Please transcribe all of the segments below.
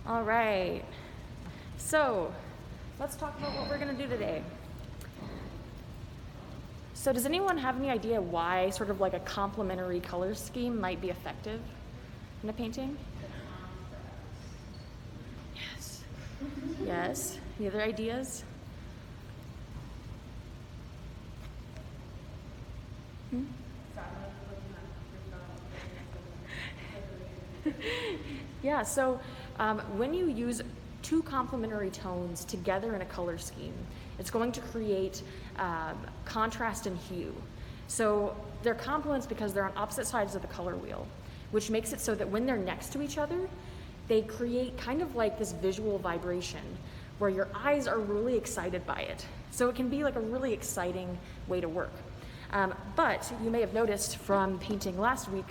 All right, so let's talk about what we're gonna do today. So does anyone have any idea why sort of like a complementary color scheme might be effective in a painting? Yes. Yes. Any other ideas? Hmm? Yeah, so when you use two complementary tones together in a color scheme, it's going to create contrast and hue. So they're complements because they're on opposite sides of the color wheel, which makes it so that when they're next to each other, they create kind of like this visual vibration where your eyes are really excited by it. So it can be like a really exciting way to work. But you may have noticed from painting last week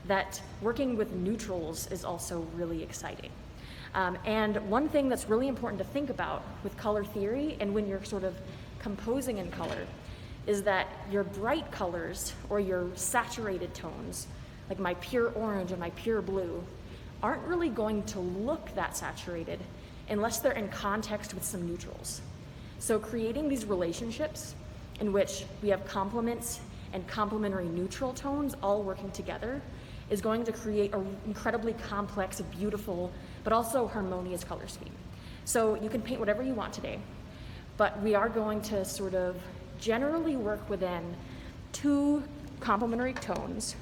that working with neutrals is also really exciting. And one thing that's really important to think about with color theory and when you're sort of composing in color is that your bright colors or your saturated tones, like my pure orange and my pure blue, aren't really going to look that saturated unless they're in context with some neutrals. So creating these relationships in which we have complements and complementary neutral tones all working together is going to create an incredibly complex, beautiful, but also harmonious color scheme. So you can paint whatever you want today, but we are going to sort of generally work within two complementary tones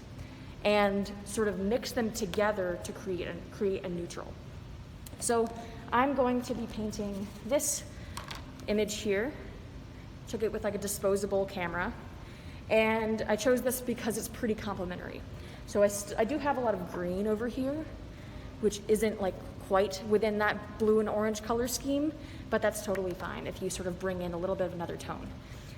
and sort of mix them together to create a neutral. So I'm going to be painting this image here. Took it with like a disposable camera, and I chose this because it's pretty complementary. So I do have a lot of green over here, which isn't like quite within that blue and orange color scheme, but that's totally fine if you sort of bring in a little bit of another tone.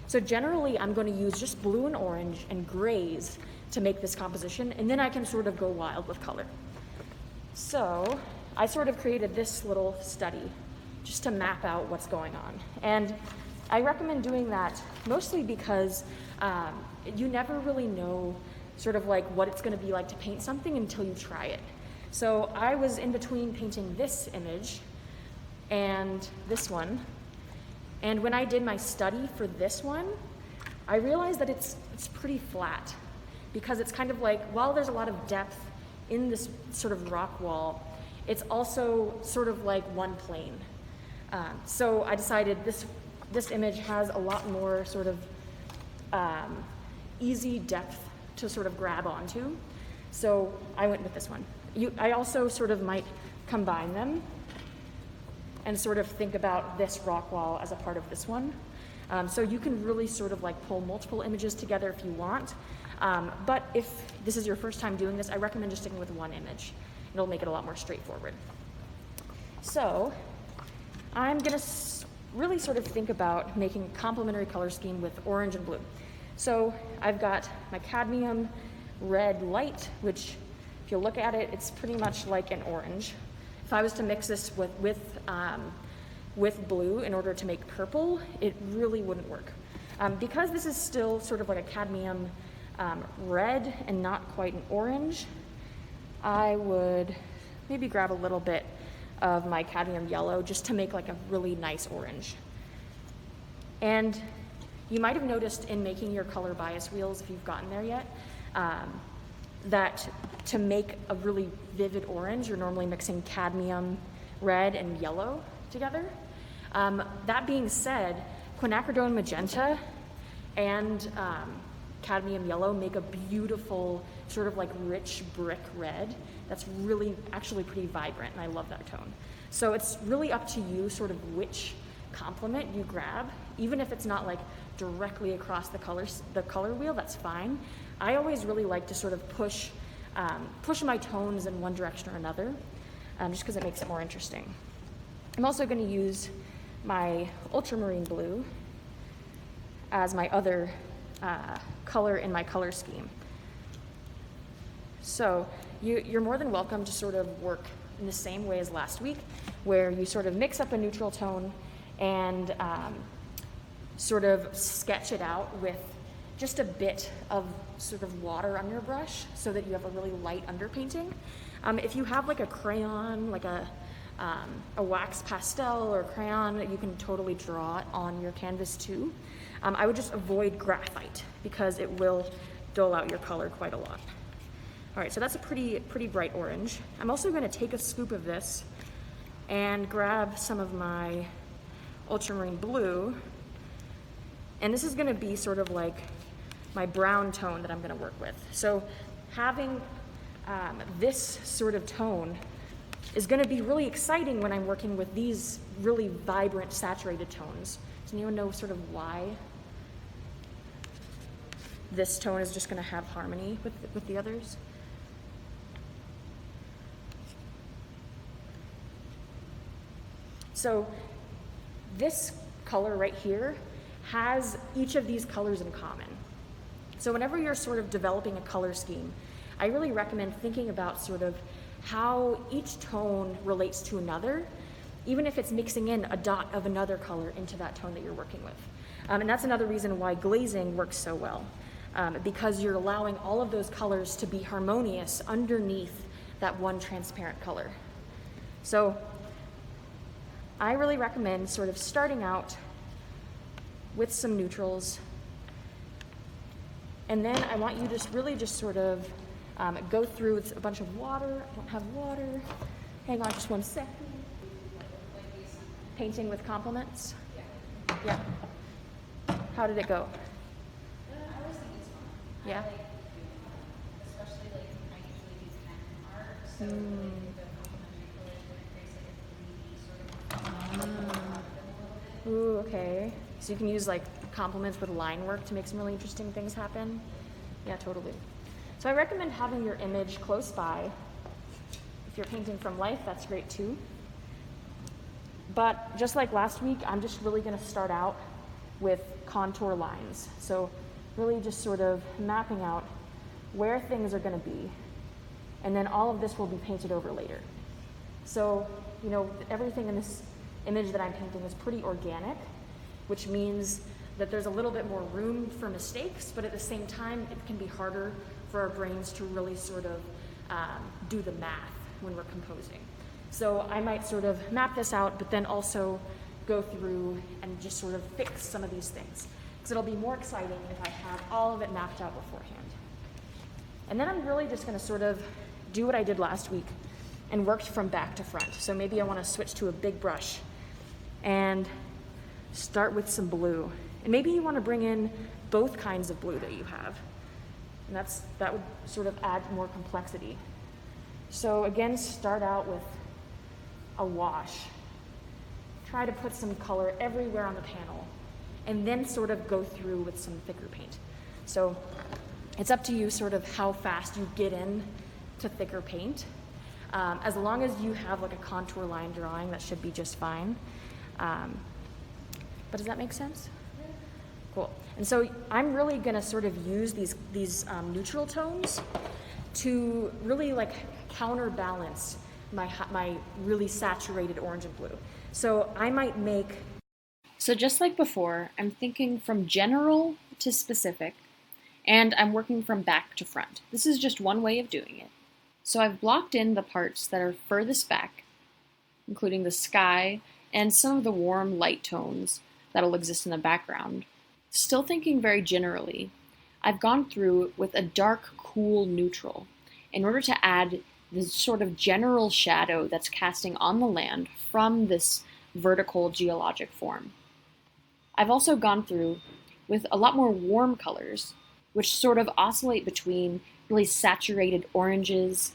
So generally I'm going to use just blue and orange and grays to make this composition, and then I can sort of go wild with color. So I sort of created this little study just to map out what's going on. And I recommend doing that mostly because you never really know sort of like what it's going to be like to paint something until you try it. So I was in between painting this image and this one, and when I did my study for this one, I realized that it's pretty flat because it's kind of like, while there's a lot of depth in this sort of rock wall, it's also sort of like one plane. So I decided this image has a lot more sort of easy depth to sort of grab onto. So I went with this one. I also sort of might combine them and sort of think about this rock wall as a part of this one. So you can really sort of like pull multiple images together if you want. But if this is your first time doing this, I recommend just sticking with one image. It'll make it a lot more straightforward. So I'm gonna really sort of think about making a complementary color scheme with orange and blue. So I've got my cadmium red light, which if you look at it, it's pretty much like an orange. If I was to mix this with blue in order to make purple, it really wouldn't work. Because this is still sort of like a cadmium red and not quite an orange, I would maybe grab a little bit of my cadmium yellow just to make like a really nice orange. And you might have noticed in making your color bias wheels, if you've gotten there yet, that to make a really vivid orange, you're normally mixing cadmium red and yellow together. That being said, quinacridone magenta and cadmium yellow make a beautiful sort of like rich brick red that's really actually pretty vibrant, and I love that tone. So it's really up to you sort of which complement you grab, even if it's not like directly across the color wheel, that's fine. I always really like to sort of push my tones in one direction or another, just because it makes it more interesting. I'm also going to use my ultramarine blue as my other color in my color scheme. So you're more than welcome to sort of work in the same way as last week, where you sort of mix up a neutral tone and sort of sketch it out with just a bit of sort of water on your brush so that you have a really light underpainting. If you have like a crayon, like a a wax pastel or crayon, you can totally draw it on your canvas too. I would just avoid graphite because it will dull out your color quite a lot. All right, so that's a pretty bright orange. I'm also going to take a scoop of this and grab some of my ultramarine blue, and this is going to be sort of like my brown tone that I'm going to work with. So having this sort of tone is going to be really exciting when I'm working with these really vibrant saturated tones. Does anyone know sort of why this tone is just going to have harmony with the others? So this color right here has each of these colors in common. So whenever you're sort of developing a color scheme, I really recommend thinking about sort of how each tone relates to another, even if it's mixing in a dot of another color into that tone that you're working with. And that's another reason why glazing works so well, because you're allowing all of those colors to be harmonious underneath that one transparent color. So I really recommend sort of starting out with some neutrals, and then I want you to really just sort of go through with a bunch of water. I don't have water. Hang on just one second. Painting with complements? Yeah. How did it go? I was thinking it's fun. Yeah. I like doing it, especially like I usually do pen art, so like the complementary colors when it creates like a 3D sort of a little bit. Ooh, okay. So you can use like complements with line work to make some really interesting things happen? Yeah, totally. So I recommend having your image close by. If you're painting from life, that's great too. But just like last week, I'm just really going to start out with contour lines. So really just sort of mapping out where things are going to be. And then all of this will be painted over later. So, you know, everything in this image that I'm painting is pretty organic, which means that there's a little bit more room for mistakes, but at the same time, it can be harder for our brains to really sort of do the math when we're composing. So I might sort of map this out, but then also go through and just sort of fix some of these things. Because it'll be more exciting if I have all of it mapped out beforehand. And then I'm really just gonna sort of do what I did last week and worked from back to front. So maybe I wanna switch to a big brush and start with some blue. And maybe you wanna bring in both kinds of blue that you have. And that would sort of add more complexity. So again, start out with a wash. Try to put some color everywhere on the panel, and then sort of go through with some thicker paint. So it's up to you sort of how fast you get in to thicker paint. As long as you have like a contour line drawing, that should be just fine. But does that make sense? Cool. And so I'm really gonna sort of use these neutral tones to really like counterbalance my really saturated orange and blue. So I might make... So just like before, I'm thinking from general to specific, and I'm working from back to front. This is just one way of doing it. So I've blocked in the parts that are furthest back, including the sky and some of the warm light tones that'll exist in the background. Still thinking very generally, I've gone through with a dark, cool neutral in order to add this sort of general shadow that's casting on the land from this vertical geologic form. I've also gone through with a lot more warm colors, which sort of oscillate between really saturated oranges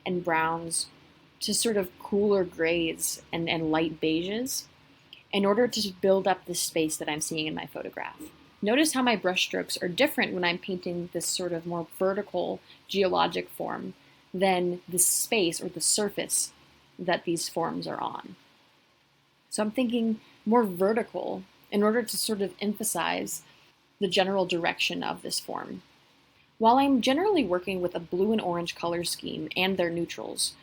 and browns to sort of cooler grays and light beiges in order to build up the space that I'm seeing in my photograph. Notice how my brushstrokes are different when I'm painting this sort of more vertical geologic form than the space or the surface that these forms are on. So I'm thinking more vertical in order to sort of emphasize the general direction of this form. While I'm generally working with a blue and orange color scheme and their neutrals,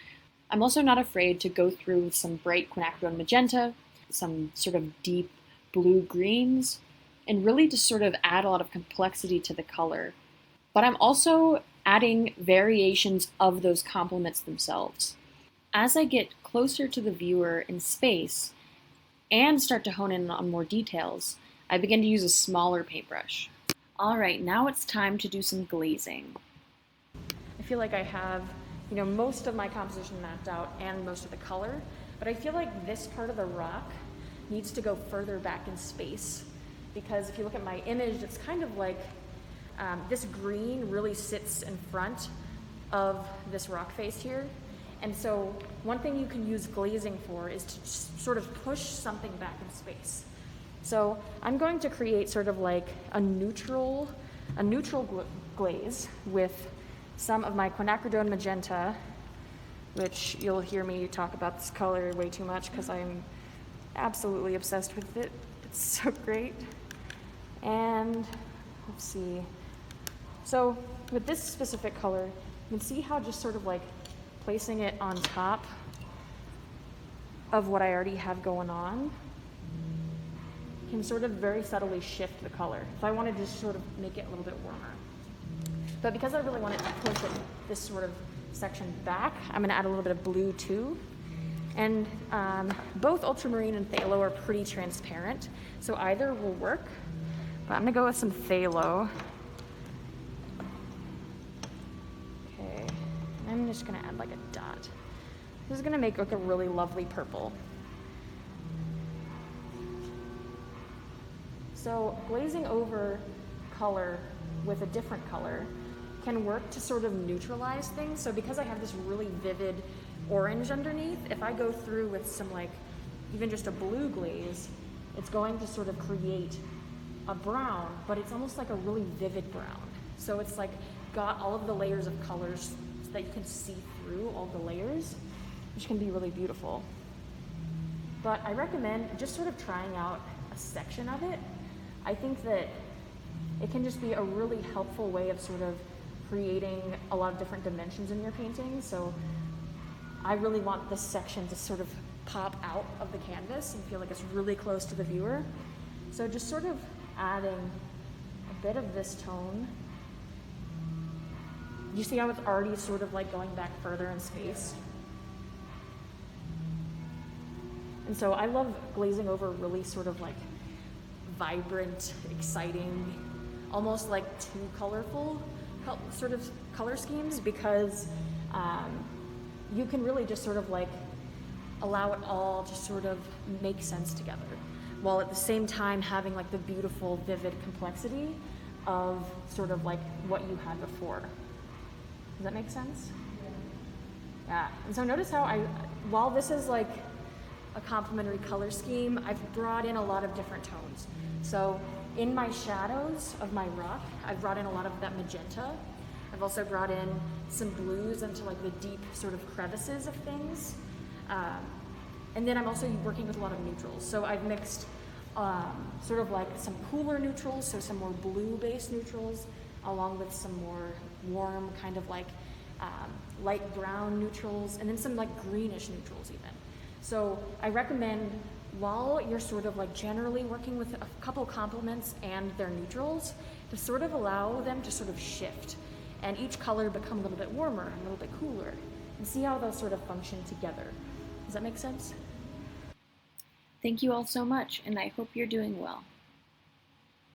I'm also not afraid to go through with some bright quinacridone magenta, some sort of deep blue greens, and really just sort of add a lot of complexity to the color. But I'm also adding variations of those complements themselves. As I get closer to the viewer in space and start to hone in on more details, I begin to use a smaller paintbrush. All right, now it's time to do some glazing. I feel like I have, most of my composition mapped out and most of the color, but I feel like this part of the rock needs to go further back in space, because if you look at my image, it's kind of like this green really sits in front of this rock face here. And so one thing you can use glazing for is to just sort of push something back in space. So I'm going to create sort of like a neutral glaze with some of my quinacridone magenta, which you'll hear me talk about this color way too much because I'm absolutely obsessed with it. It's so great. And let's see. So with this specific color, you can see how just sort of like placing it on top of what I already have going on can sort of very subtly shift the color if I want to just sort of make it a little bit warmer. But because I really want it to push this sort of section back, I'm going to add a little bit of blue too. And both ultramarine and phthalo are pretty transparent, so either will work. But I'm going to go with some phthalo. Okay, I'm just going to add like a dot. This is going to make like a really lovely purple. So glazing over color with a different color can work to sort of neutralize things. So because I have this really vivid orange underneath, if I go through with some like, even just a blue glaze, it's going to sort of create a brown, but it's almost like a really vivid brown. So it's like got all of the layers of colors so that you can see through all the layers, which can be really beautiful. But I recommend just sort of trying out a section of it. I think that it can just be a really helpful way of sort of creating a lot of different dimensions in your painting. So I really want this section to sort of pop out of the canvas and feel like it's really close to the viewer. So just sort of adding a bit of this tone. You see how it's already sort of like going back further in space? And so I love glazing over really sort of like vibrant, exciting, almost like too colorful sort of color schemes, because you can really just sort of like allow it all to sort of make sense together, while at the same time having like the beautiful, vivid complexity of sort of like what you had before. Does that make sense? Yeah. And so notice how while this is like a complementary color scheme, I've brought in a lot of different tones. So in my shadows of my rock, I've brought in a lot of that magenta. I've also brought in some blues into like the deep sort of crevices of things. And then I'm also working with a lot of neutrals. So I've mixed sort of like some cooler neutrals, so some more blue-based neutrals, along with some more warm kind of like light brown neutrals, and then some like greenish neutrals even. So I recommend, while you're sort of like generally working with a couple complements and their neutrals, to sort of allow them to sort of shift and each color become a little bit warmer, a little bit cooler, and see how they'll sort of function together. Does that make sense? Thank you all so much, and I hope you're doing well.